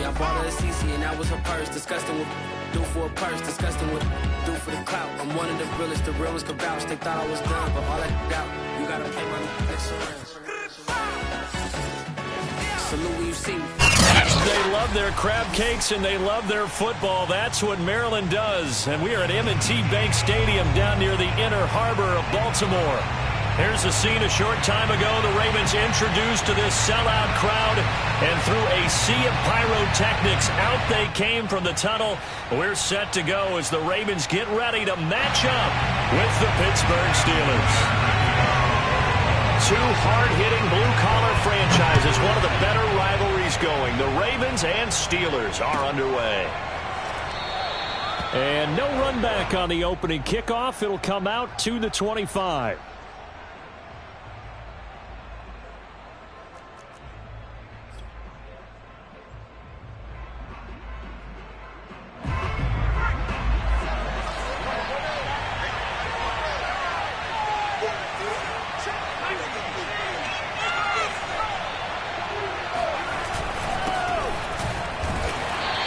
I bought her a CC and that was her purse. Disgusting what do for a purse. Disgusting what do for the clout. I'm one of the realest. The real ones could vouch. They thought I was done, but all I doubt. You gotta pay my insurance. Salute when you see me. They love their crab cakes and they love their football. That's what Maryland does. And we are at M&T Bank Stadium down near the Inner Harbor of Baltimore. Here's a scene a short time ago. The Ravens introduced to this sellout crowd, and through a sea of pyrotechnics, out they came from the tunnel. We're set to go as the Ravens get ready to match up with the Pittsburgh Steelers. Two hard-hitting blue-collar franchises, one of the better rivalries going. The Ravens and Steelers are underway. And no run back on the opening kickoff. It'll come out to the 25.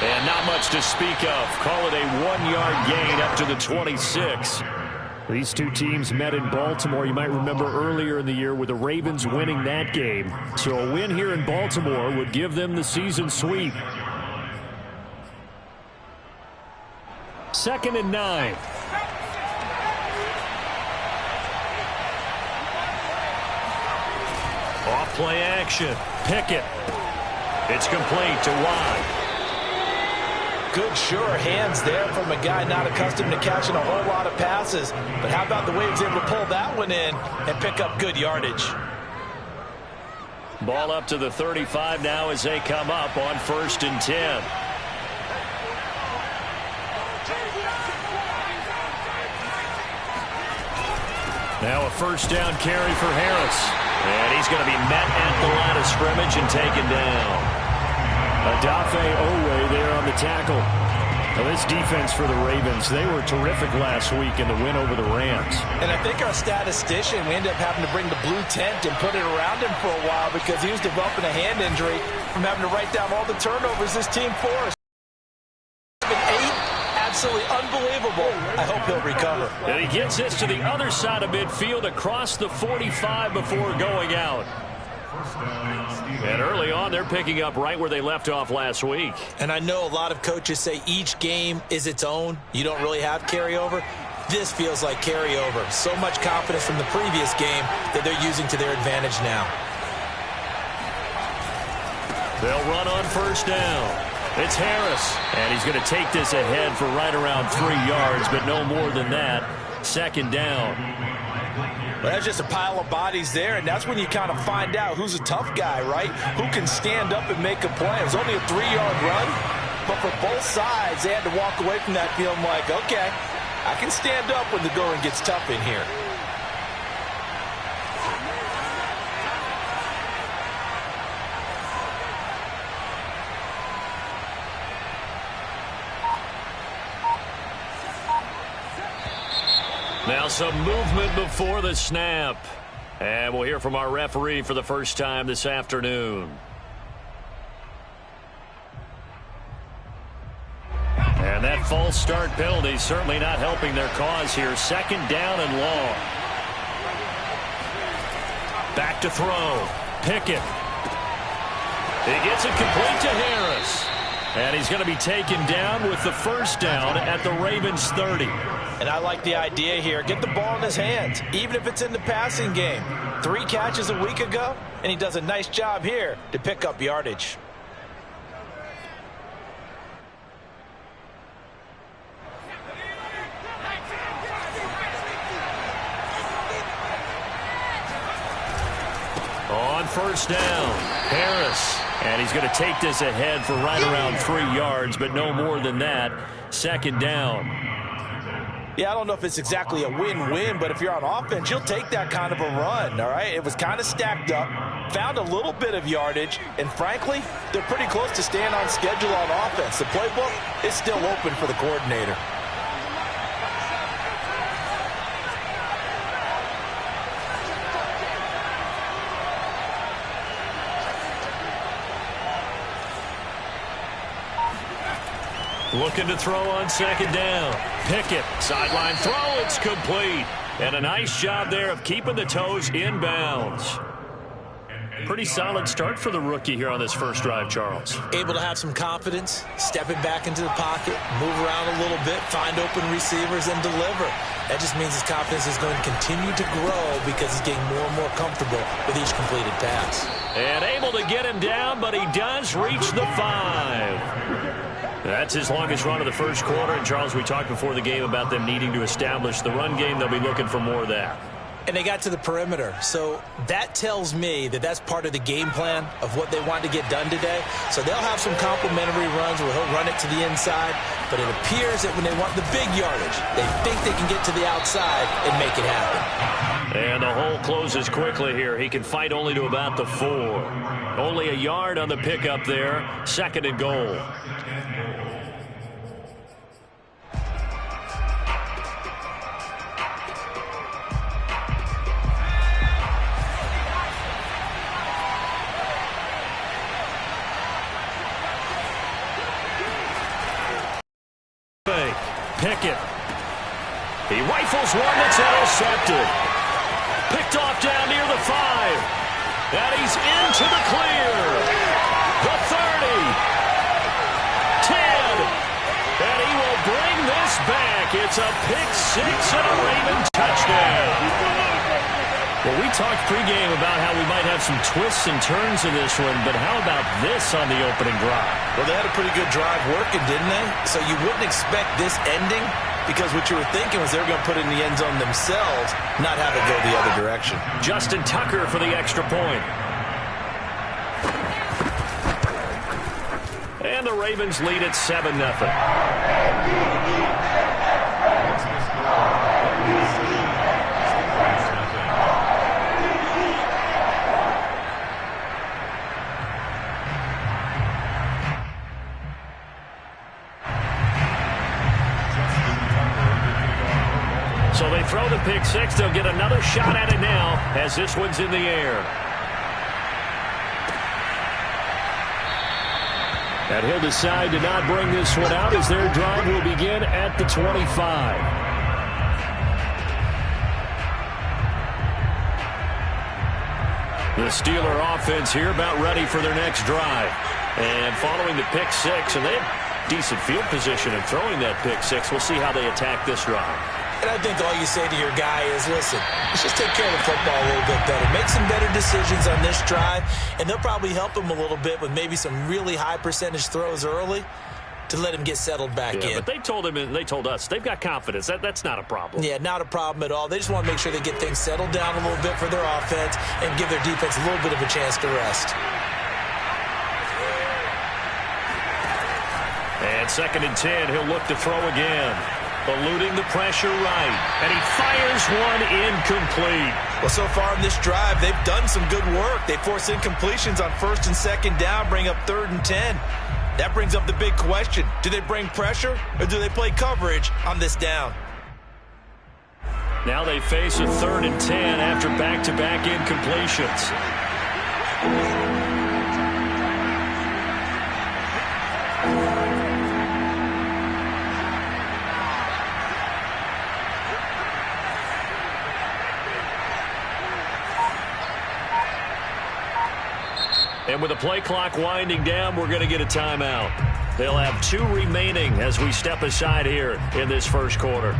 And not much to speak of. Call it a 1-yard gain up to the 26. These two teams met in Baltimore. You might remember earlier in the year with the Ravens winning that game. So a win here in Baltimore would give them the season sweep. 2nd and 9. Off play action. Pickett. It's complete to Watt. Good, sure hands there from a guy not accustomed to catching a whole lot of passes. But how about the way he was able to pull that one in and pick up good yardage? Ball up to the 35 now as they come up on 1st and 10. Now a first down carry for Harris. And he's going to be met at the line of scrimmage and taken down. Odafe Oweh there on the tackle. Now this defense for the Ravens, they were terrific last week in the win over the Rams. And I think our statistician, we ended up having to bring the blue tent and put it around him for a while because he was developing a hand injury from having to write down all the turnovers this team forced. 8, absolutely unbelievable. I hope he'll recover. And he gets this to the other side of midfield across the 45 before going out. And early on, they're picking up right where they left off last week. And I know a lot of coaches say each game is its own. You don't really have carryover. This feels like carryover. So much confidence from the previous game that they're using to their advantage now. They'll run on first down. It's Harris. And he's going to take this ahead for right around 3 yards, but no more than that. 2nd down. Well, that's just a pile of bodies there, and that's when you kind of find out who's a tough guy, right? Who can stand up and make a play. It was only a 3-yard run, but for both sides, they had to walk away from that feeling like, okay, I can stand up when the going gets tough in here. Now some movement before the snap. And we'll hear from our referee for the first time this afternoon. And that false start penalty certainly not helping their cause here. 2nd down and long. Back to throw. Pickett. He gets it complete to Harris. And he's going to be taken down with the first down at the Ravens 30. And I like the idea here. Get the ball in his hands, even if it's in the passing game. 3 catches a week ago, and he does a nice job here to pick up yardage. On first down, Harris. And he's going to take this ahead for right around 3 yards, but no more than that. 2nd down. Yeah, I don't know if it's exactly a win-win, but if you're on offense, you'll take that kind of a run, all right? It was kind of stacked up, found a little bit of yardage, and frankly, they're pretty close to staying on schedule on offense. The playbook is still open for the coordinator. Looking to throw on second down. Pickett, sideline throw, it's complete. And a nice job there of keeping the toes in bounds. Pretty solid start for the rookie here on this first drive, Charles. Able to have some confidence, stepping back into the pocket, move around a little bit, find open receivers, and deliver. That just means his confidence is going to continue to grow because he's getting more and more comfortable with each completed pass. And able to get him down, but he does reach the 5. That's his longest run of the first quarter. And, Charles, we talked before the game about them needing to establish the run game. They'll be looking for more of that. And they got to the perimeter. So that tells me that that's part of the game plan of what they want to get done today. So they'll have some complimentary runs where he'll run it to the inside. But it appears that when they want the big yardage, they think they can get to the outside and make it happen. And the hole closes quickly here. He can fight only to about the 4. Only a yard on the pickup there. 2nd and goal. Pickett. He rifles one that's intercepted. Picked off down near the 5. And he's into the clear. The 30. 10. And he will bring this back. It's a pick 6 and a Raven touchdown. Well, we talked pregame about how we might have some twists and turns in this one, but how about this on the opening drive? Well, they had a pretty good drive working, didn't they? So you wouldn't expect this ending because what you were thinking was they were going to put it in the end zone themselves, not have it go the other direction. Justin Tucker for the extra point. And the Ravens lead at 7-0. So they throw the pick 6. They'll get another shot at it now as this one's in the air. And he'll decide to not bring this one out as their drive will begin at the 25. The Steeler offense here about ready for their next drive. And following the pick 6, and they have decent field position in throwing that pick 6. We'll see how they attack this drive. And I think all you say to your guy is, listen, let's just take care of the football a little bit better. Make some better decisions on this drive, and they'll probably help him a little bit with maybe some really high percentage throws early to let him get settled back in. But they told him and they told us they've got confidence. That's not a problem. Yeah, not a problem at all. They just want to make sure they get things settled down a little bit for their offense and give their defense a little bit of a chance to rest. And 2nd and 10, he'll look to throw again. Eluding the pressure right. And he fires one incomplete. Well, so far in this drive, they've done some good work. They force incompletions on 1st and 2nd down, bring up 3rd and 10. That brings up the big question. Do they bring pressure or do they play coverage on this down? Now they face a 3rd and 10 after back-to-back incompletions. And with the play clock winding down, we're going to get a timeout. They'll have 2 remaining as we step aside here in this first quarter.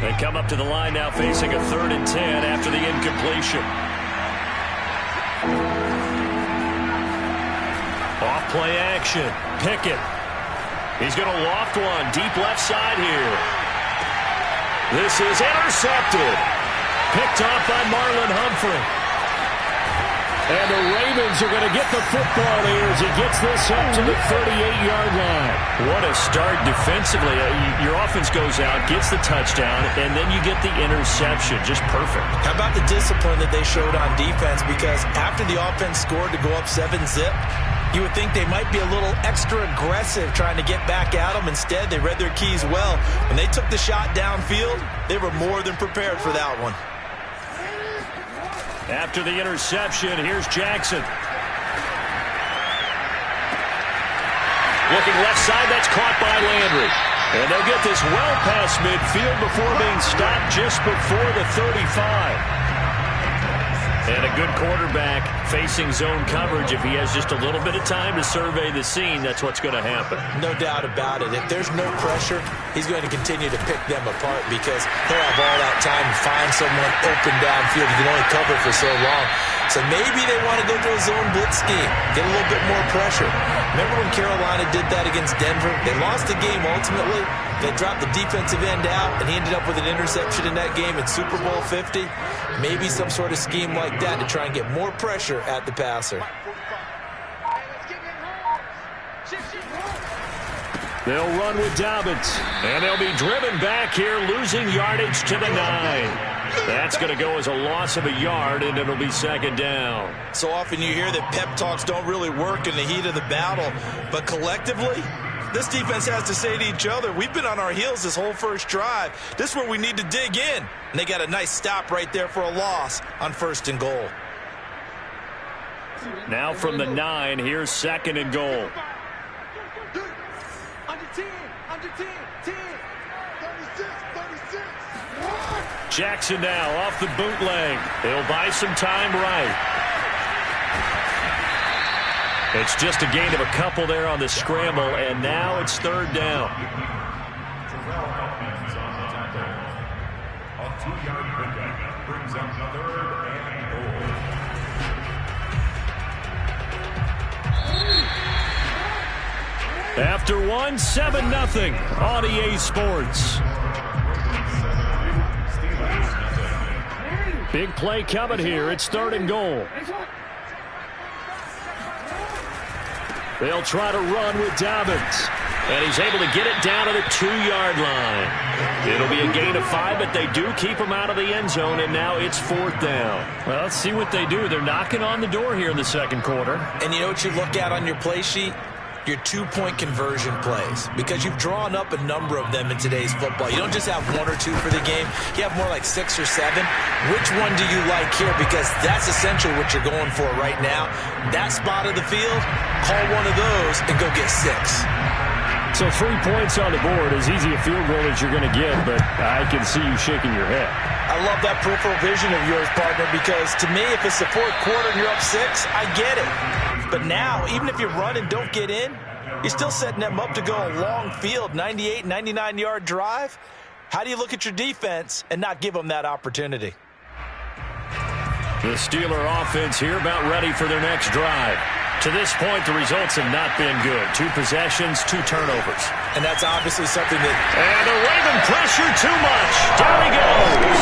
They come up to the line now facing a 3rd and 10 after the incompletion. Off play action. Pickett. He's going to loft one deep left side here. This is intercepted. Picked off by Marlon Humphrey. And the Ravens are going to get the football here as he gets this up to the 38-yard line. What a start defensively. Your offense goes out, gets the touchdown, and then you get the interception. Just perfect. How about the discipline that they showed on defense? Because after the offense scored to go up 7-zip, you would think they might be a little extra aggressive trying to get back at them. Instead, they read their keys well. When they took the shot downfield, they were more than prepared for that one. After the interception, here's Jackson. Looking left side, that's caught by Landry. And they'll get this well past midfield before being stopped just before the 35. And a good quarterback facing zone coverage. If he has just a little bit of time to survey the scene, that's what's going to happen. No doubt about it. If there's no pressure, he's going to continue to pick them apart because he'll have all that time to find someone open downfield. He can only cover for so long. So maybe they want to go to a zone blitz scheme, get a little bit more pressure. Remember when Carolina did that against Denver? They lost the game ultimately. They dropped the defensive end out, and he ended up with an interception in that game in Super Bowl 50. Maybe some sort of scheme like that to try and get more pressure at the passer. They'll run with Dobbins, and they'll be driven back here, losing yardage to the 9. That's going to go as a loss of a yard, and it'll be second down. So often you hear that pep talks don't really work in the heat of the battle, but collectively, this defense has to say to each other, we've been on our heels this whole first drive. This is where we need to dig in. And they got a nice stop right there for a loss on 1st and goal. Now from the 9, here's 2nd and goal. Under 10, 10. Jackson now off the bootleg. He'll buy some time right. It's just a gain of a couple there on the scramble, and now it's 3rd down. A 2-yard pickup brings up 3rd and goal. After 1, 7-0 on EA Sports. Big play coming here. It's 3rd and goal. They'll try to run with Dobbins. And he's able to get it down to the 2-yard line. It'll be a gain of 5, but they do keep him out of the end zone, and now it's 4th down. Well, let's see what they do. They're knocking on the door here in the 2nd quarter. And you know what you look at on your play sheet? Your 2-point conversion plays, because you've drawn up a number of them in today's football. You don't just have 1 or 2 for the game. You have more like 6 or 7. Which one do you like here? Because that's essentially what you're going for right now. That spot of the field, call one of those and go get 6. So 3 points on the board, as easy a field goal as you're going to get, but I can see you shaking your head. I love that peripheral vision of yours, partner, because to me, if it's the 4th quarter and you're up 6, I get it. But now, even if you run and don't get in, you're still setting them up to go a long field, 98, 99-yard drive. How do you look at your defense and not give them that opportunity? The Steeler offense here about ready for their next drive. To this point, the results have not been good. 2 possessions, 2 turnovers. And that's obviously something that... And the Raven pressure too much. Down he goes.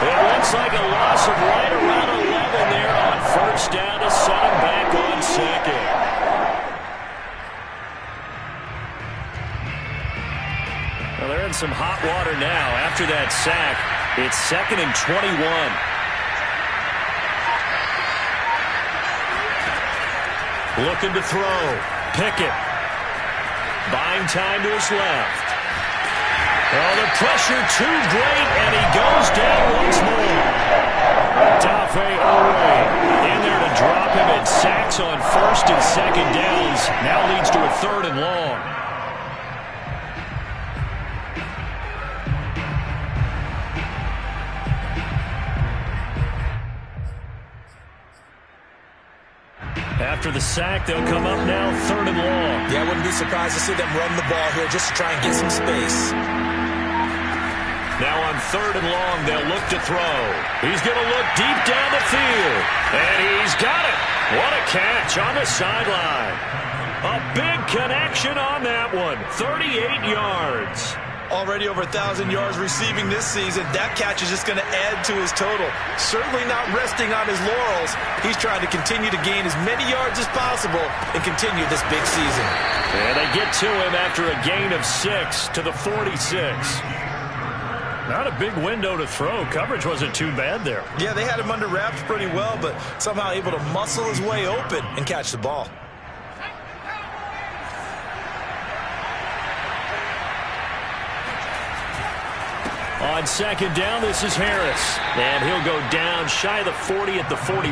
It looks like a loss of right around 11 there on 1st down to set him back on 2nd. Well, they're in some hot water now. After that sack, it's 2nd and 21. Looking to throw. Pickett. Buying time to his left. Oh, the pressure too great, and he goes down once more. Dafe Owe in there to drop him, and sacks on 1st and 2nd downs. Now leads to a 3rd and long. After the sack, they'll come up now 3rd and long. Yeah, I wouldn't be surprised to see them run the ball here just to try and get some space. Now on 3rd and long, they'll look to throw. He's going to look deep down the field. And he's got it. What a catch on the sideline. A big connection on that one. 38 yards. Already over 1,000 yards receiving this season. That catch is just going to add to his total. Certainly not resting on his laurels. He's trying to continue to gain as many yards as possible and continue this big season. And they get to him after a gain of 6 to the 46. Not a big window to throw. Coverage wasn't too bad there. Yeah, they had him under wraps pretty well, but somehow able to muscle his way open and catch the ball. On second down, this is Harris. And he'll go down shy of the 40 at the 41.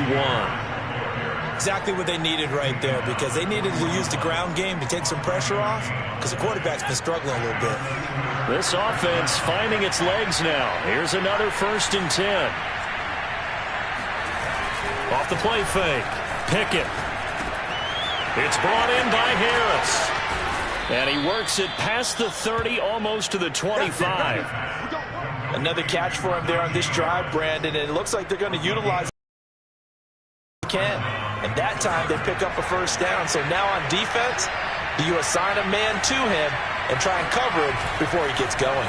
Exactly what they needed right there, because they needed to use the ground game to take some pressure off, because the quarterback's been struggling a little bit. This offense finding its legs now. Here's another 1st and 10. Off the play fake. Pickett. It's brought in by Harris. And he works it past the 30, almost to the 25. Another catch for him there on this drive, Brandon, and it looks like they're going to utilize Ken. And that time they pick up a 1st down. So now on defense, do you assign a man to him and try and cover him before he gets going?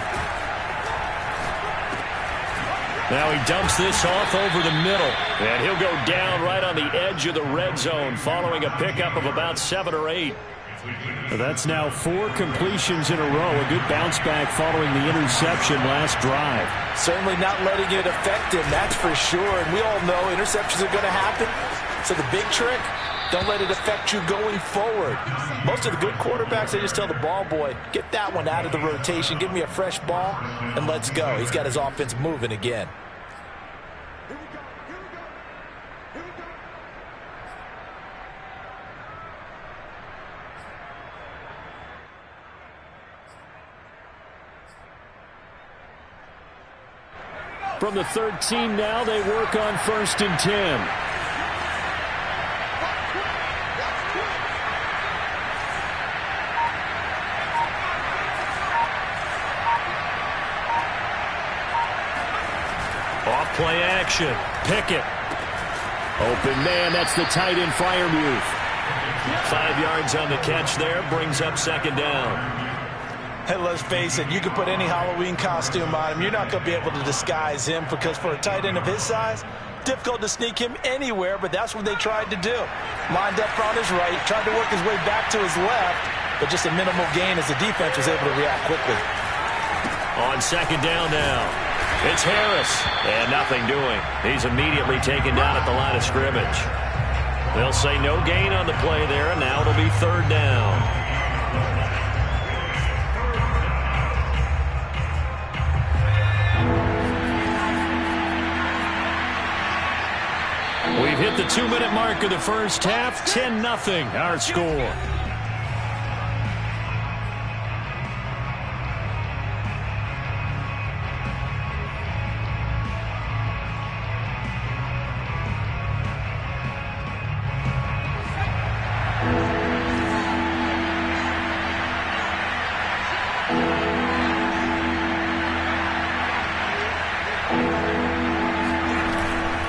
Now he dumps this off over the middle. And he'll go down right on the edge of the red zone following a pickup of about 7 or 8. That's now 4 completions in a row. A good bounce back following the interception last drive. Certainly not letting it affect him, that's for sure. And we all know interceptions are going to happen. So the big trick, don't let it affect you going forward. Most of the good quarterbacks, they just tell the ball boy, get that one out of the rotation, give me a fresh ball, and let's go. He's got his offense moving again. From the 13 now, they work on 1st and 10. Off play action. Pickett. Open man, that's the tight end Freiermuth. 5 yards on the catch there, brings up 2nd down. Hey, let's face it, you can put any Halloween costume on him. You're not going to be able to disguise him, because for a tight end of his size, difficult to sneak him anywhere, but that's what they tried to do. Lined up on his right, tried to work his way back to his left, but just a minimal gain as the defense was able to react quickly. On 2nd down now, it's Harris, and nothing doing. He's immediately taken down at the line of scrimmage. They'll say no gain on the play there, and now it'll be 3rd down. We've hit the 2-minute mark of the first half. 10-0 our score.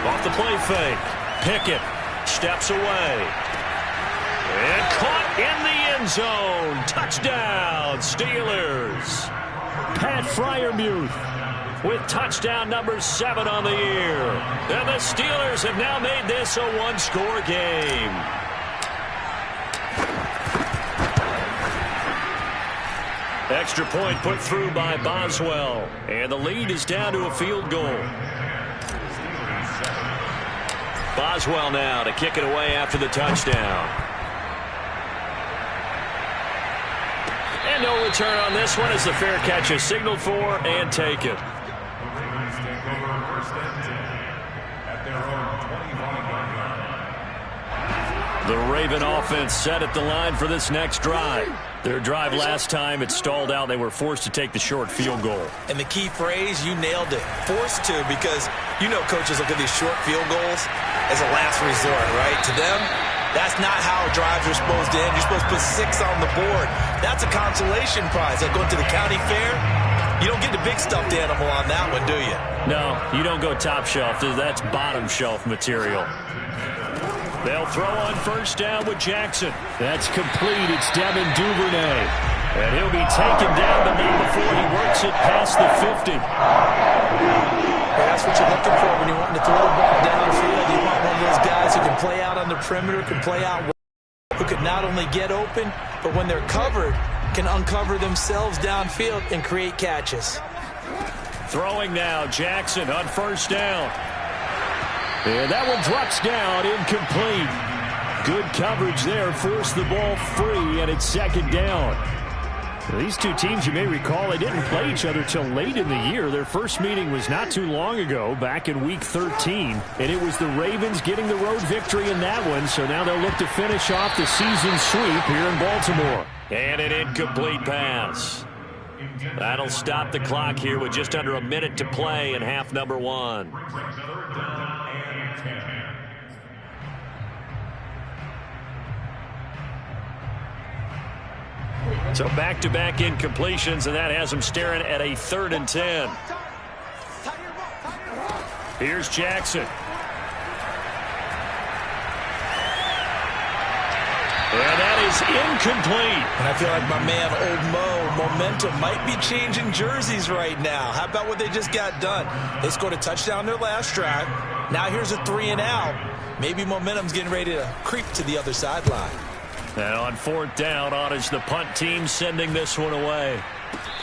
Off the play fake. Pickett steps away. And caught in the end zone. Touchdown, Steelers. Pat Freiermuth with touchdown number 7 on the year. And the Steelers have now made this a 1-score game. Extra point put through by Boswell. And the lead is down to a field goal. Boswell now to kick it away after the touchdown. And no return on this one as the fair catch is signaled for and taken. The Raven offense set at the line for this next drive. Their drive last time, it stalled out. They were forced to take the short field goal. And the key phrase, you nailed it. Forced to, because you know coaches look at these short field goals as a last resort, right? To them, that's not how drives are supposed to end. You're supposed to put 6 on the board. That's a consolation prize. Like going to the county fair, you don't get the big stuffed animal on that one, do you? No, you don't go top shelf. That's bottom shelf material. They'll throw on 1st down with Jackson. That's complete. It's Devin Duvernay. And he'll be taken down, but not before he works it past the 50. That's what you're looking for when you're wanting to throw the ball downfield. You want one of those guys who can play out on the perimeter, can play out well, who can not only get open, but when they're covered, can uncover themselves downfield and create catches. Throwing now, Jackson on 1st down. And that one drops down, incomplete. Good coverage there, forced the ball free, and it's 2nd down. These two teams, you may recall, they didn't play each other till late in the year. Their first meeting was not too long ago, back in Week 13. And it was the Ravens getting the road victory in that one. So now they'll look to finish off the season sweep here in Baltimore. And an incomplete pass. That'll stop the clock here with just under a minute to play in half number one. So back-to-back incompletions, and that has them staring at a 3rd and 10. Here's Jackson. And that is incomplete. And I feel like my man, Old Mo, momentum might be changing jerseys right now. How about what they just got done? They scored a touchdown their last drive. Now here's a 3 and out. Maybe momentum's getting ready to creep to the other sideline. And on 4th down, on is the punt team sending this one away.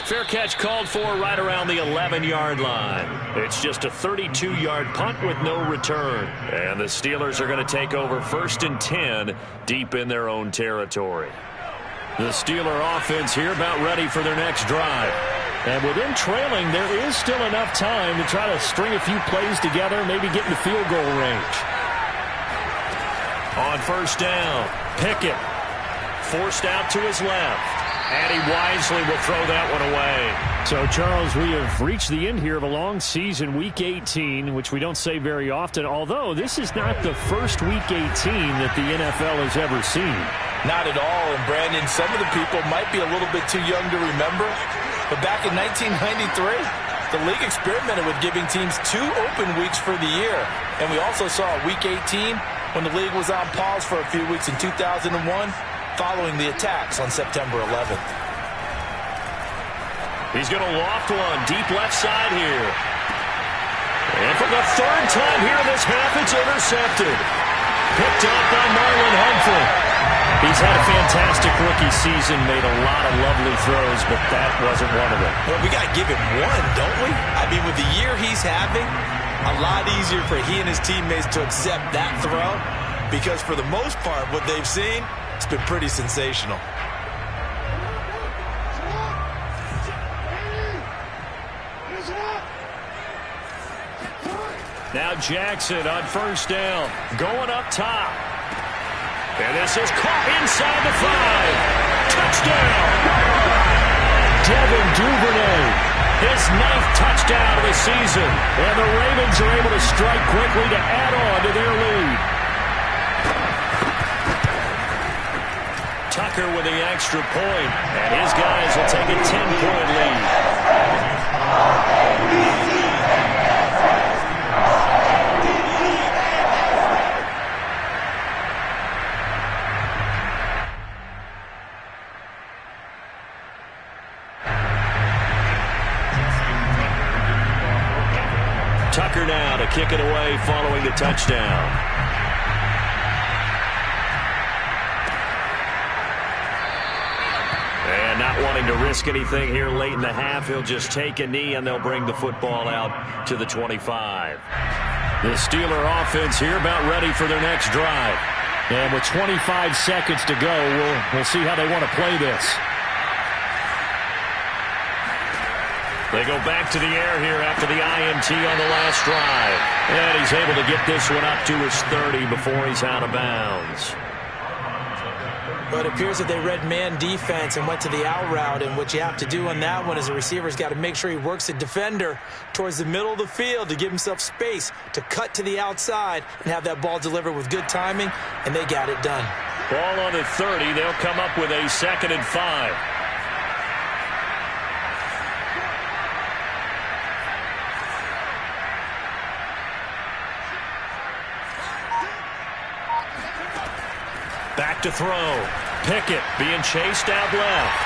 Fair catch called for right around the 11-yard line. It's just a 32-yard punt with no return. And the Steelers are going to take over 1st and 10 deep in their own territory. The Steeler offense here about ready for their next drive. And with them trailing, there is still enough time to try to string a few plays together, maybe get in the field goal range. On 1st down, Pickett forced out to his left. And he wisely will throw that one away. So, Charles, we have reached the end here of a long season, Week 18, which we don't say very often, although this is not the first Week 18 that the NFL has ever seen. Not at all. And, Brandon, some of the people might be a little bit too young to remember. But back in 1993, the league experimented with giving teams 2 open weeks for the year. And we also saw Week 18 when the league was on pause for a few weeks in 2001. Following the attacks on September 11th. He's going to loft one deep left side here. And for the 3rd time here in this half, it's intercepted. Picked up by Marlon Humphrey. He's had a fantastic rookie season, made a lot of lovely throws, but that wasn't one of them. Well, we got to give him one, don't we? I mean, with the year he's having, a lot easier for he and his teammates to accept that throw, because for the most part, what they've seen, it's been pretty sensational. Now Jackson on 1st down, going up top. And this is caught inside the 5. Touchdown! Devin Duvernay, his 9th touchdown of the season. And the Ravens are able to strike quickly to add on to their lead. Tucker with the extra point, and his guys will take a 10-point lead. Tucker now to kick it away following the touchdown. And not wanting to risk anything here late in the half, he'll just take a knee and they'll bring the football out to the 25. The Steeler offense here about ready for their next drive. And with 25 seconds to go, we'll see how they want to play this. They go back to the air here after the INT on the last drive. And he's able to get this one up to his 30 before he's out of bounds. But it appears that they read man defense and went to the out route. And what you have to do on that one is a receiver's got to make sure he works the defender towards the middle of the field to give himself space to cut to the outside and have that ball delivered with good timing. And they got it done. Ball on the 30. They'll come up with a 2nd and 5. Back to throw. Pickett being chased out left.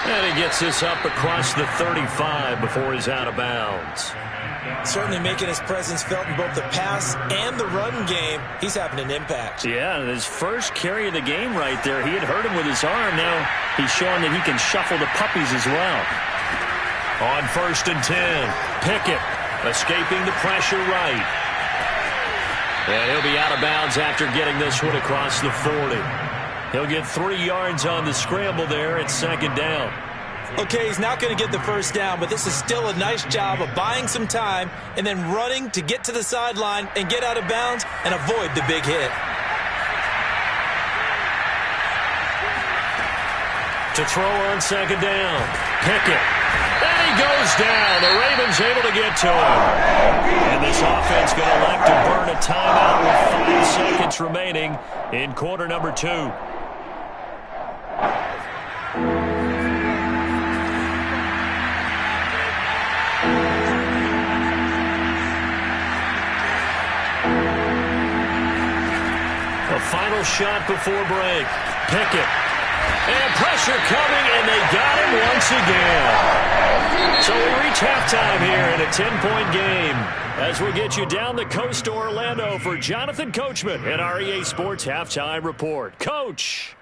And he gets this up across the 35 before he's out of bounds. Certainly making his presence felt in both the pass and the run game. He's having an impact. Yeah, his first carry of the game right there. He had hurt him with his arm. Now he's showing that he can shuffle the puppies as well. On 1st and 10, Pickett escaping the pressure right. And he'll be out of bounds after getting this one across the 40. He'll get 3 yards on the scramble there at second down. Okay, he's not going to get the first down, but this is still a nice job of buying some time and then running to get to the sideline and get out of bounds and avoid the big hit. To throw on second down. Pickett. And he goes down. The Ravens able to get to him. And this offense going to elect to burn a timeout with 5 seconds remaining in quarter number 2. A final shot before break. Pickett. And pressure coming, and they got him once again. So we reach halftime here in a 10-point game as we get you down the coast to Orlando for Jonathan Coachman at our EA Sports Halftime Report. Coach.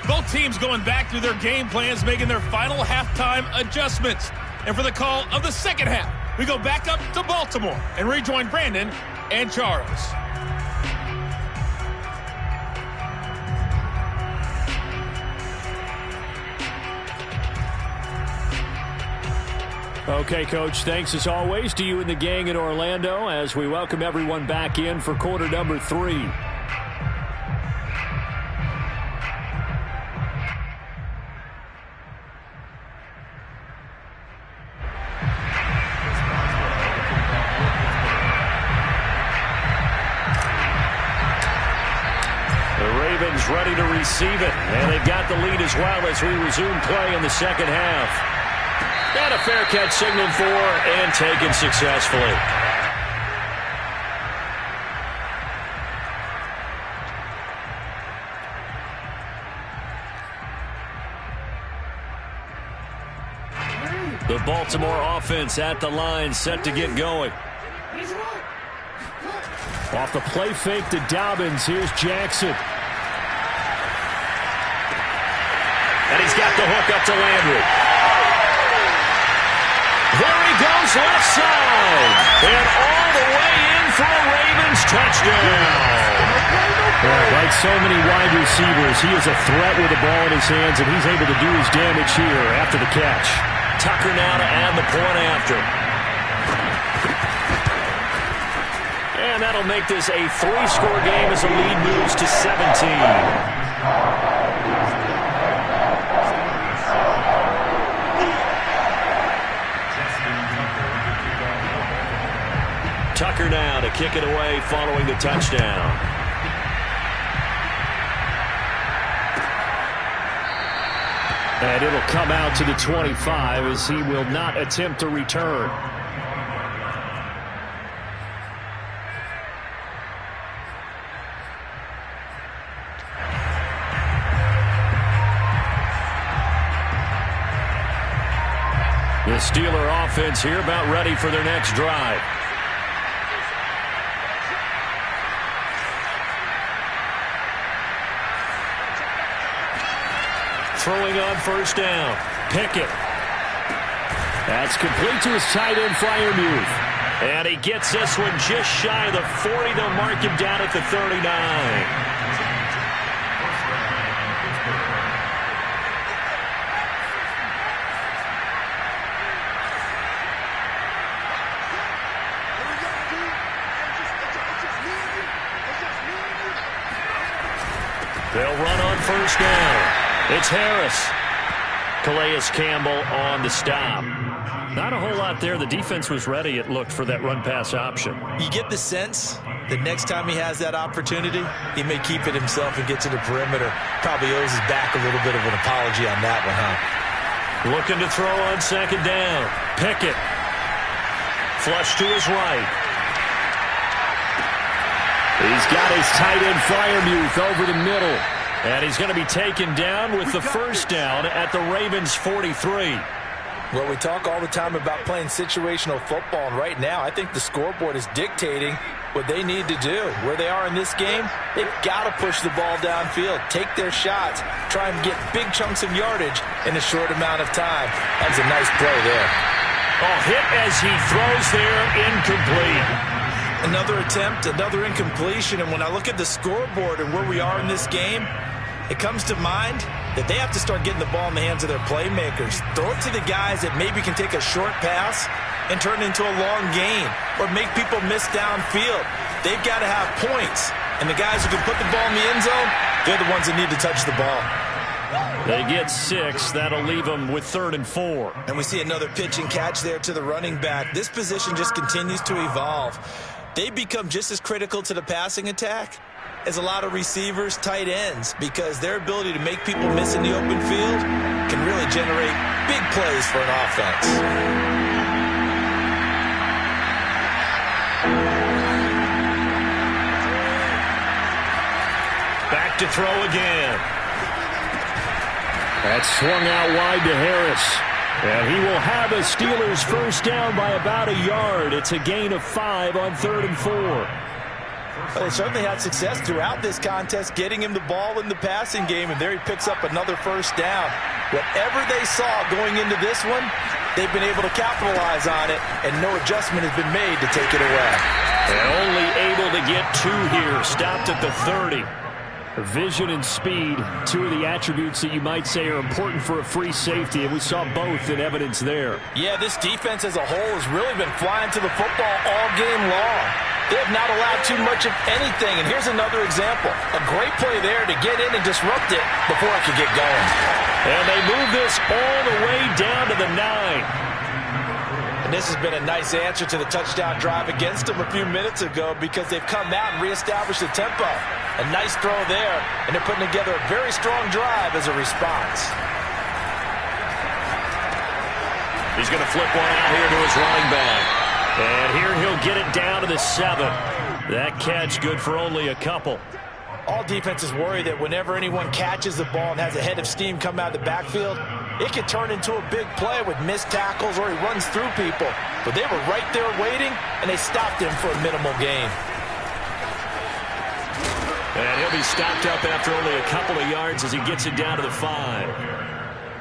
Both teams going back through their game plans, making their final halftime adjustments. And for the call of the second half, we go back up to Baltimore and rejoin Brandon and Charles. Okay, Coach, thanks as always to you and the gang in Orlando as we welcome everyone back in for quarter number 3. The Ravens ready to receive it, and they've got the lead as well as we resume play in the second half. And a fair catch signaled for and taken successfully. The Baltimore offense at the line, set to get going. Off the play fake to Dobbins, here's Jackson. And he's got the hook up to Landry. There he goes left side. And all the way in for a Ravens touchdown. Like so many wide receivers, he is a threat with the ball in his hands, and he's able to do his damage here after the catch. Tucker now to add the point after. And that'll make this a 3-score game as the lead moves to 17. Tucker now to kick it away following the touchdown. And it'll come out to the 25 as he will not attempt to return. The Steeler offense here about ready for their next drive. Throwing on first down. Pickett. That's complete to his tight end, Freiermuth. And he gets this one just shy of the 40. They'll mark him down at the 39. They'll run on first down. It's Harris. Calais Campbell on the stop. Not a whole lot there. The defense was ready, it looked, for that run-pass option. You get the sense that next time he has that opportunity, he may keep it himself and get to the perimeter. Probably owes his back a little bit of an apology on that one, huh? Looking to throw on second down. Pickett. Flush to his right. He's got his tight end Freiermuth over the middle. And he's going to be taken down with the first down at the Ravens' 43. Well, we talk all the time about playing situational football, and right now I think the scoreboard is dictating what they need to do. Where they are in this game, they've got to push the ball downfield, take their shots, try and get big chunks of yardage in a short amount of time. That was a nice play there. Oh, hit as he throws there, incomplete. Another attempt, another incompletion, and when I look at the scoreboard and where we are in this game, it comes to mind that they have to start getting the ball in the hands of their playmakers. Throw it to the guys that maybe can take a short pass and turn it into a long gain or make people miss downfield. They've got to have points. And the guys who can put the ball in the end zone, they're the ones that need to touch the ball. They get 6. That'll leave them with 3rd and 4. And we see another pitch and catch there to the running back. This position just continues to evolve. They become just as critical to the passing attack as a lot of receivers, tight ends, because their ability to make people miss in the open field can really generate big plays for an offense. Back to throw again. That's swung out wide to Harris. And he will have a Steelers first down by about a yard. It's a gain of 5 on 3rd and 4. Well, they certainly had success throughout this contest getting him the ball in the passing game, and there he picks up another first down. Whatever they saw going into this one, they've been able to capitalize on it, and no adjustment has been made to take it away. And only able to get 2 here. Stopped at the 30. Vision and speed, 2 of the attributes that you might say are important for a free safety, and we saw both in evidence there. Yeah, this defense as a whole has really been flying to the football all game long. They have not allowed too much of anything, and here's another example. A great play there to get in and disrupt it before it could get going. And they move this all the way down to the 9. And this has been a nice answer to the touchdown drive against them a few minutes ago because they've come out and reestablished the tempo. A nice throw there, and they're putting together a very strong drive as a response. He's going to flip one out here to his running back. And here he'll get it down to the 7. That catch good for only a couple. All defenses worry that whenever anyone catches the ball and has a head of steam come out of the backfield, it could turn into a big play with missed tackles or he runs through people. But they were right there waiting, and they stopped him for a minimal gain. And he'll be stopped up after only a couple of yards as he gets it down to the 5.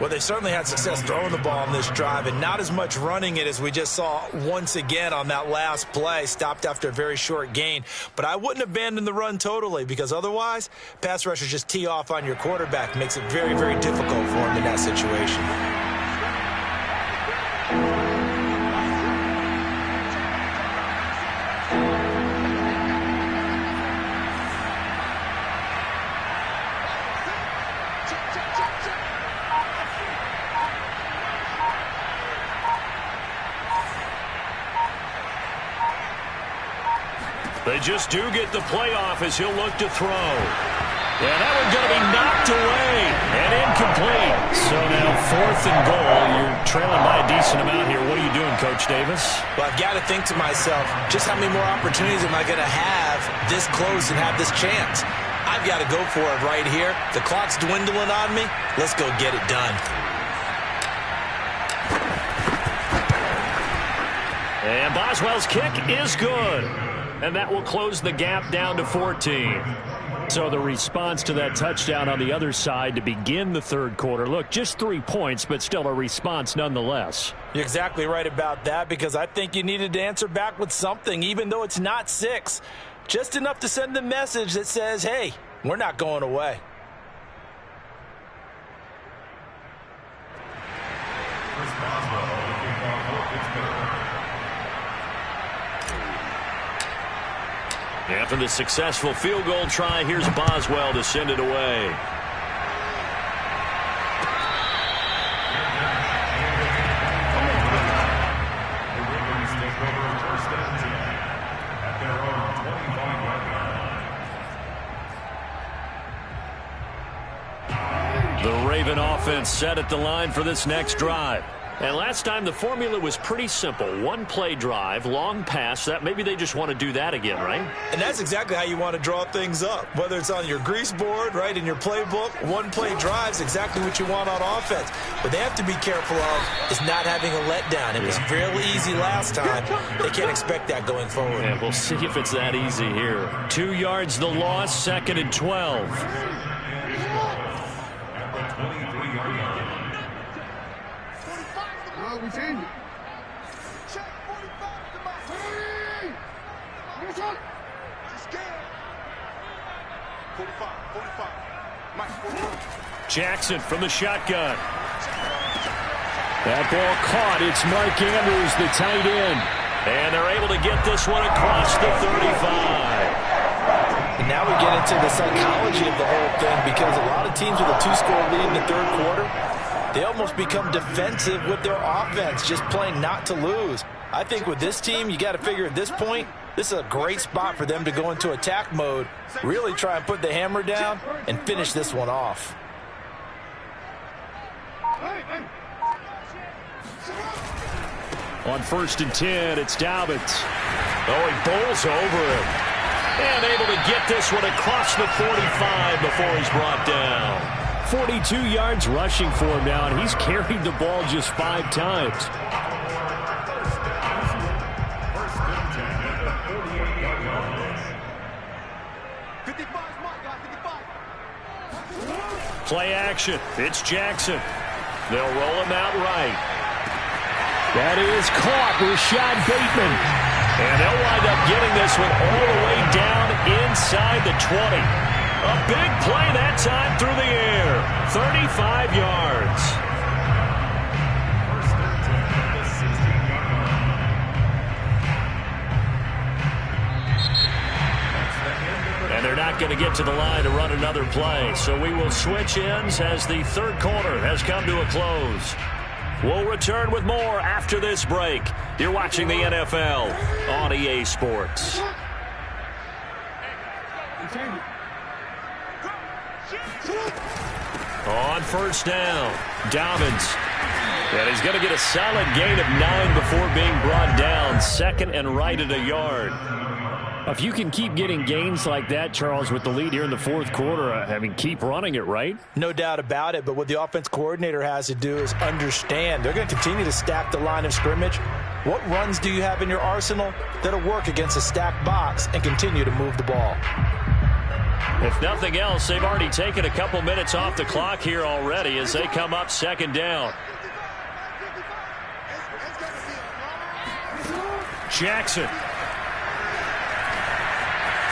Well, they certainly had success throwing the ball on this drive and not as much running it as we just saw once again on that last play, stopped after a very short gain. But I wouldn't abandon the run totally because otherwise, pass rushers just tee off on your quarterback. Makes it very, very difficult for him in that situation. They just do get the playoff as he'll look to throw. Yeah, that one's going to be knocked away and incomplete. So now 4th and goal. You're trailing by a decent amount here. What are you doing, Coach Davis? Well, I've got to think to myself, just how many more opportunities am I going to have this close and have this chance? I've got to go for it right here. The clock's dwindling on me. Let's go get it done. And Boswell's kick is good. And that will close the gap down to 14. So the response to that touchdown on the other side to begin the 3rd quarter. Look, just 3 points, but still a response nonetheless. You're exactly right about that because I think you needed to answer back with something, even though it's not 6. Just enough to send the message that says, hey, we're not going away. After the successful field goal try, here's Boswell to send it away. The Raven offense set at the line for this next drive. And last time the formula was pretty simple. 1-play drive, long pass. That maybe they just want to do that again, right? And that's exactly how you want to draw things up. Whether it's on your grease board, right, in your playbook, 1-play drive is exactly what you want on offense. But they have to be careful of is not having a letdown. It was fairly easy last time. They can't expect that going forward. Yeah, we'll see if it's that easy here. 2 yards the loss, 2nd and 12. Jackson from the shotgun. That ball caught. It's Mark Andrews, the tight end. And they're able to get this one across the 35. And now we get into the psychology of the whole thing, because a lot of teams with a 2-score lead in the third quarter, they almost become defensive with their offense, just playing not to lose. I think with this team, you got to figure at this point, this is a great spot for them to go into attack mode, really try and put the hammer down and finish this one off. On 1st and 10, it's Dobbins. Oh, he bowls over him. And able to get this one across the 45 before he's brought down. 42 yards rushing for him now, and he's carried the ball just 5 times. Play action. It's Jackson. They'll roll him out right. That is caught. Rashad Bateman. And they'll wind up getting this one all the way down inside the 20. A big play that time through the air. 35 yards. And they're not going to get to the line to run another play. So we will switch ends as the third quarter has come to a close. We'll return with more after this break. You're watching the NFL on EA Sports. On 1st down, Dobbins. And he's going to get a solid gain of 9 before being brought down. 2nd and right at a yard. If you can keep getting gains like that, Charles, with the lead here in the 4th quarter, I mean, keep running it, right? No doubt about it, but what the offense coordinator has to do is understand. They're going to continue to stack the line of scrimmage. What runs do you have in your arsenal that'll work against a stacked box and continue to move the ball? If nothing else, they've already taken a couple minutes off the clock here already as they come up 2nd down. Jackson.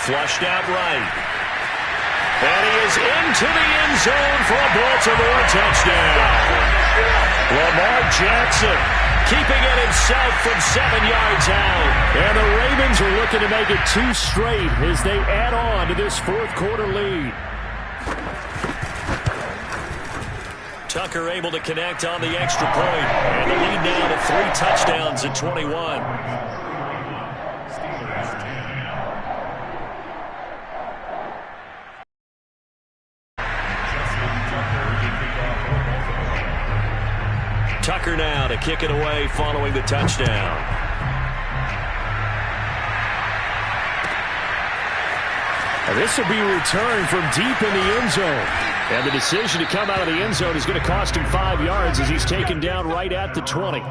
Flushed out right. And he is into the end zone for a Baltimore touchdown. Lamar Jackson keeping it himself from 7 yards out. And the Ravens are looking to make it 2 straight as they add on to this 4th quarter lead. Tucker able to connect on the extra point. And the lead now to 3 touchdowns at 21. Tucker now to kick it away following the touchdown. And this will be returned from deep in the end zone. And the decision to come out of the end zone is going to cost him 5 yards as he's taken down right at the 20.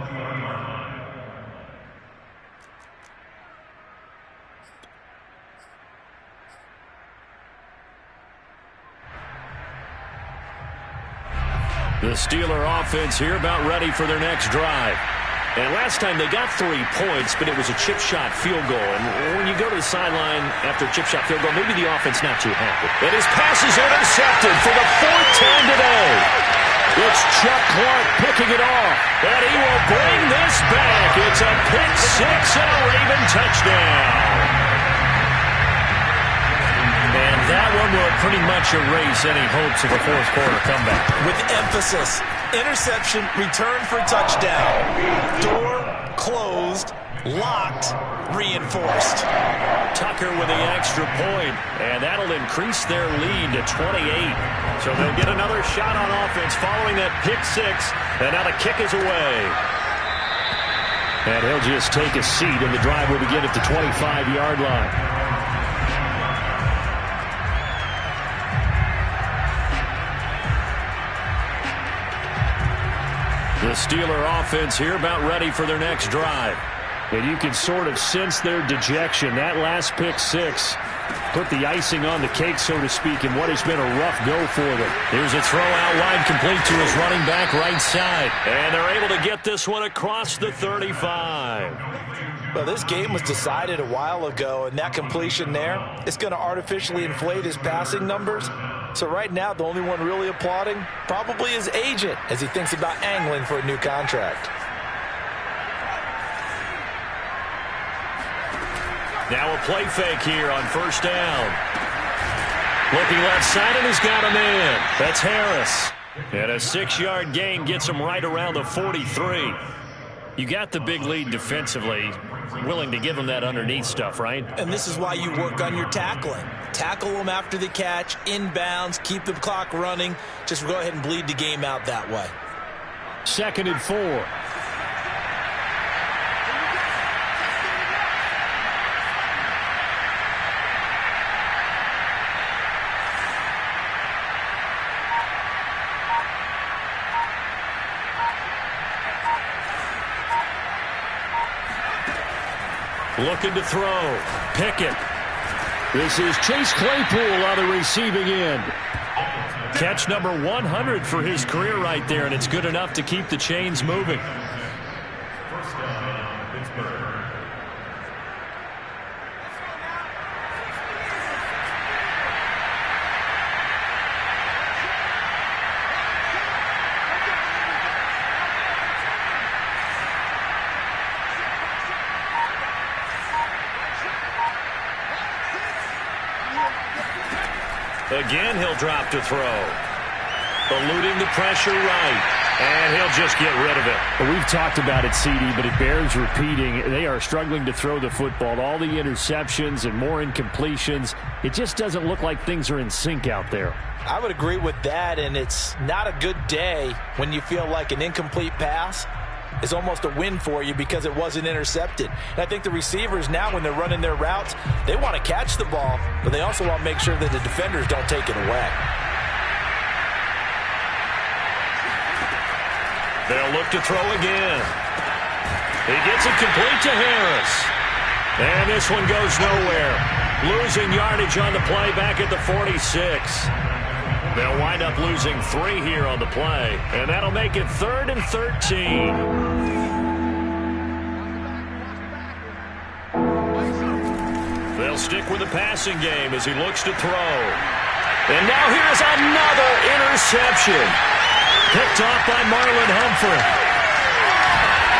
The Steeler offense here about ready for their next drive. And last time they got 3 points, but it was a chip shot field goal. And when you go to the sideline after a chip shot field goal, maybe the offense not too happy. And his pass is intercepted for the 4th time today. It's Chuck Clark picking it off. And he will bring this back. It's a pick 6 and a Raven touchdown. And that one will pretty much erase any hopes of a 4th quarter comeback. With emphasis, interception, return for touchdown. Door closed, locked, reinforced. Tucker with the extra point, and that'll increase their lead to 28. So they'll get another shot on offense following that pick 6, and now the kick is away. And he'll just take a seat, and the drive will begin at the 25-yard line. The Steeler offense here about ready for their next drive. And you can sort of sense their dejection. That last pick 6 put the icing on the cake, so to speak, in what has been a rough go for them. Here's a throw out wide, complete to his running back right side. And they're able to get this one across the 35. Well, this game was decided a while ago, and that completion there is going to artificially inflate his passing numbers. So right now, the only one really applauding probably his agent as he thinks about angling for a new contract. Now a play fake here on first down. Looking left side, and he's got him in. That's Harris. And a 6-yard gain gets him right around the 43. You got the big lead defensively. Willing to give him that underneath stuff, right? And this is why you work on your tackling. Tackle them after the catch, inbounds, keep the clock running. Just go ahead and bleed the game out that way. 2nd and 4. Looking to throw. Pickett. This is Chase Claypool on the receiving end. Catch number 100 for his career right there, and it's good enough to keep the chains moving. First down, Pittsburgh. Again, he'll drop to throw. Eluding the pressure right. And he'll just get rid of it. Well, we've talked about it, CD, but it bears repeating. They are struggling to throw the football. All the interceptions and more incompletions. It just doesn't look like things are in sync out there. I would agree with that, and it's not a good day when you feel like an incomplete pass is almost a win for you because it wasn't intercepted. And I think the receivers now, when they're running their routes, they want to catch the ball, but they also want to make sure that the defenders don't take it away. They'll look to throw again. He gets it complete to Harris. And this one goes nowhere. Losing yardage on the play back at the 46. They'll wind up losing 3 here on the play. And that'll make it 3rd and 13. They'll stick with the passing game as he looks to throw. And now here's another interception. Picked off by Marlon Humphrey.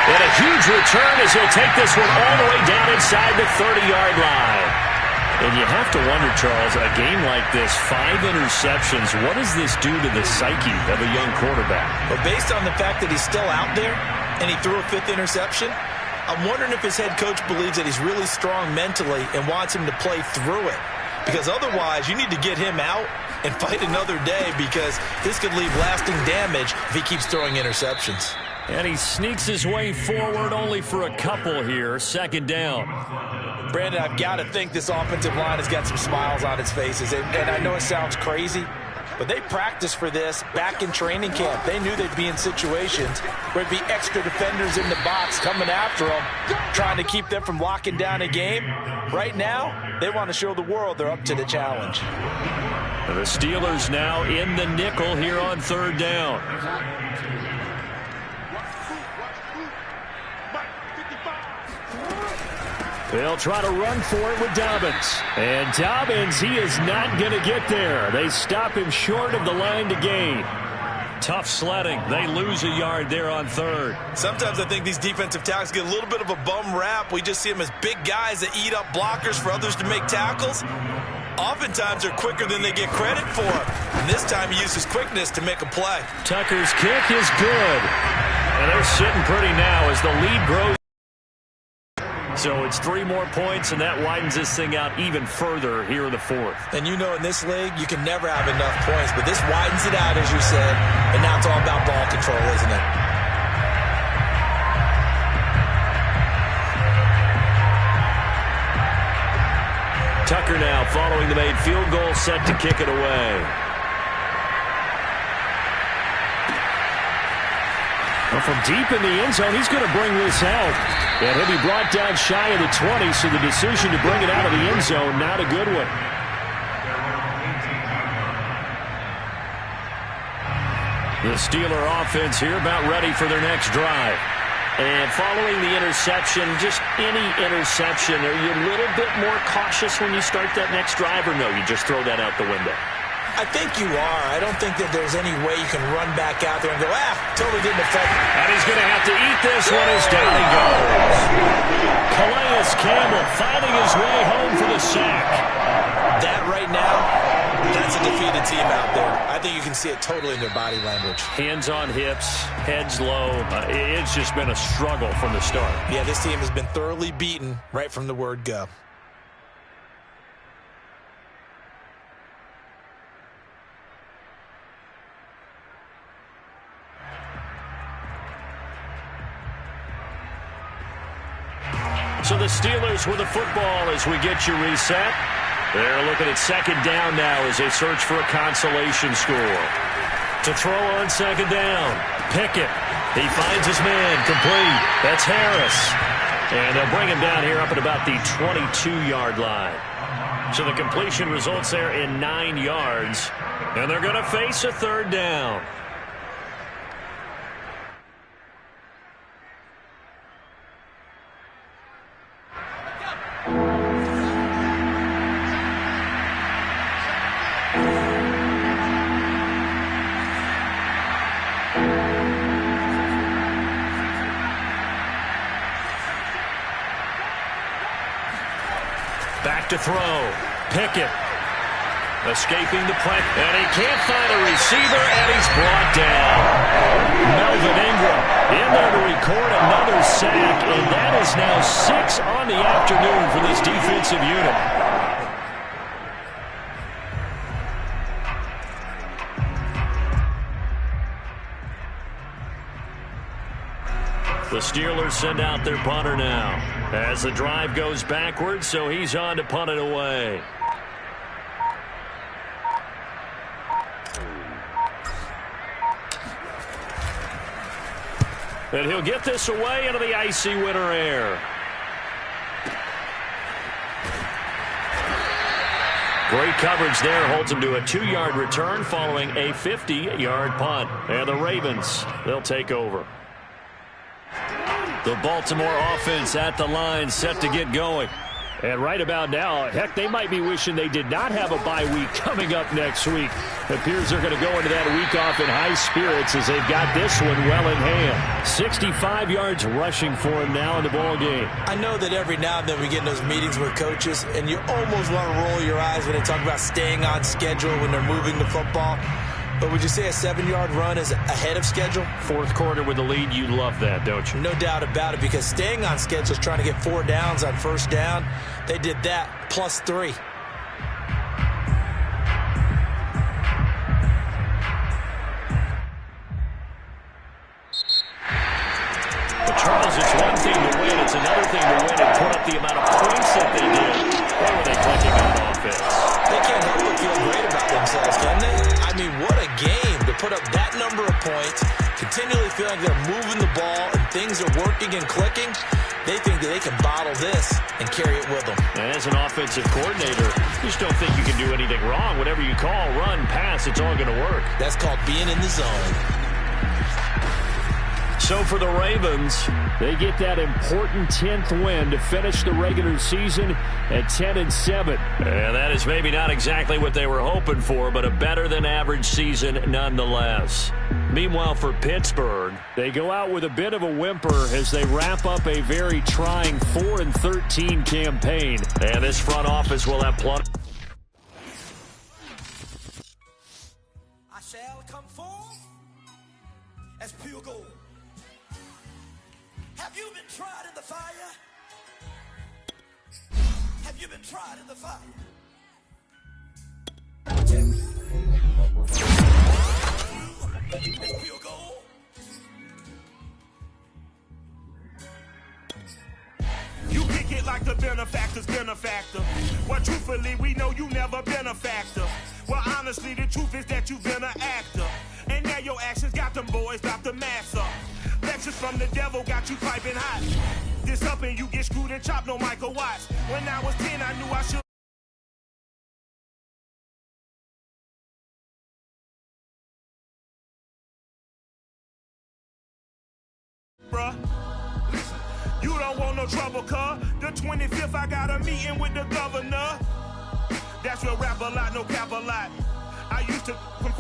And a huge return as he'll take this one all the way down inside the 30-yard line. And you have to wonder, Charles, a game like this, 5 interceptions, what does this do to the psyche of a young quarterback? But based on the fact that he's still out there and he threw a 5th interception, I'm wondering if his head coach believes that he's really strong mentally and wants him to play through it. Because otherwise, you need to get him out and fight another day, because this could leave lasting damage if he keeps throwing interceptions. And he sneaks his way forward only for a couple here. 2nd down. Brandon, I've got to think this offensive line has got some smiles on its faces. And I know it sounds crazy, but they practiced for this back in training camp. They knew they'd be in situations where there'd be extra defenders in the box coming after them, trying to keep them from locking down a game. Right now, they want to show the world they're up to the challenge. The Steelers now in the nickel here on 3rd down. They'll try to run for it with Dobbins. And Dobbins, he is not going to get there. They stop him short of the line to gain. Tough sledding. They lose a yard there on 3rd. Sometimes I think these defensive tackles get a little bit of a bum rap. We just see them as big guys that eat up blockers for others to make tackles. Oftentimes they're quicker than they get credit for. And this time he uses quickness to make a play. Tucker's kick is good. And they're sitting pretty now as the lead grows. So it's 3 more points, and that widens this thing out even further here in the 4th. And you know, in this league, you can never have enough points, but this widens it out, as you said, and now it's all about ball control, isn't it? Tucker now following the made field goal, set to kick it away. Well, from deep in the end zone, he's going to bring this out. And he'll be brought down shy of the 20, so the decision to bring it out of the end zone, not a good one. The Steeler offense here about ready for their next drive. And following the interception, just any interception, are you a little bit more cautious when you start that next drive, or no, you just throw that out the window? I think you are. I don't think that there's any way you can run back out there and go, totally didn't affect me. And he's going to have to eat this one as down he goes. Calais Campbell finding his way home for the sack. That right now, that's a defeated team out there. I think you can see it totally in their body language. Hands on hips, heads low. It's just been a struggle from the start. Yeah, this team has been thoroughly beaten right from the word go. So the Steelers with the football as we get you reset. They're looking at second down now as they search for a consolation score. To throw on second down, Pickett. He finds his man, complete. That's Harris. And they'll bring him down here up at about the 22-yard line. So the completion results there in 9 yards. And they're going to face a third down. Back to throw. Pickett escaping the play. And he can't find a receiver, and he's brought down. Melvin Ingram in there to record another sack, and that is now 6 on the afternoon for this defensive unit. The Steelers send out their punter now as the drive goes backwards, so he's on to punt it away. And he'll get this away into the icy winter air. Great coverage there, holds him to a 2-yard return following a 50-yard punt. And the Ravens, they'll take over. The Baltimore offense at the line, set to get going. And right about now, heck, they might be wishing they did not have a bye week coming up next week. It appears they're going to go into that week off in high spirits as they've got this one well in hand. 65 yards rushing for him now in the ball game. I know that every now and then we get in those meetings with coaches, and you almost want to roll your eyes when they talk about staying on schedule when they're moving the football. But would you say a 7-yard run is ahead of schedule? Fourth quarter with the lead, you love that, don't you? No doubt about it, because staying on schedule is trying to get 4 downs on first down. They did that, plus 3. But Charles, it's one thing to win, it's another thing to win and put up the amount of points that they did. Where were they clicking on offense? They can't help but feel great about themselves, can they? I mean, what a game to put up that number of points, continually feel like they're moving the ball and things are working and clicking. They think that they can bottle this and carry it with them. And as an offensive coordinator, you just don't think you can do anything wrong. Whatever you call, run, pass, it's all going to work. That's called being in the zone. So for the Ravens, they get that important 10th win to finish the regular season at 10-7. And that is maybe not exactly what they were hoping for, but a better than average season nonetheless. Meanwhile, for Pittsburgh, they go out with a bit of a whimper as they wrap up a very trying 4-13 campaign. And this front office will have plenty. I shall come forth as pure gold. Have you been tried in the fire? Have you been tried in the fire? It's pure gold. You kick it like the benefactor's benefactor. Well, truthfully, we know you never been a factor. Well, honestly, the truth is that you've been an actor. And now your actions got them boys about to mass up. Lectures from the devil got you piping hot. This up and you get screwed and chopped, no Michael Watts. When I was 10, I knew I should. Bruh, listen, you don't want no trouble, cuz. The 25th, I got a meeting with the governor. That's real rap a lot, no cap a lot. I used to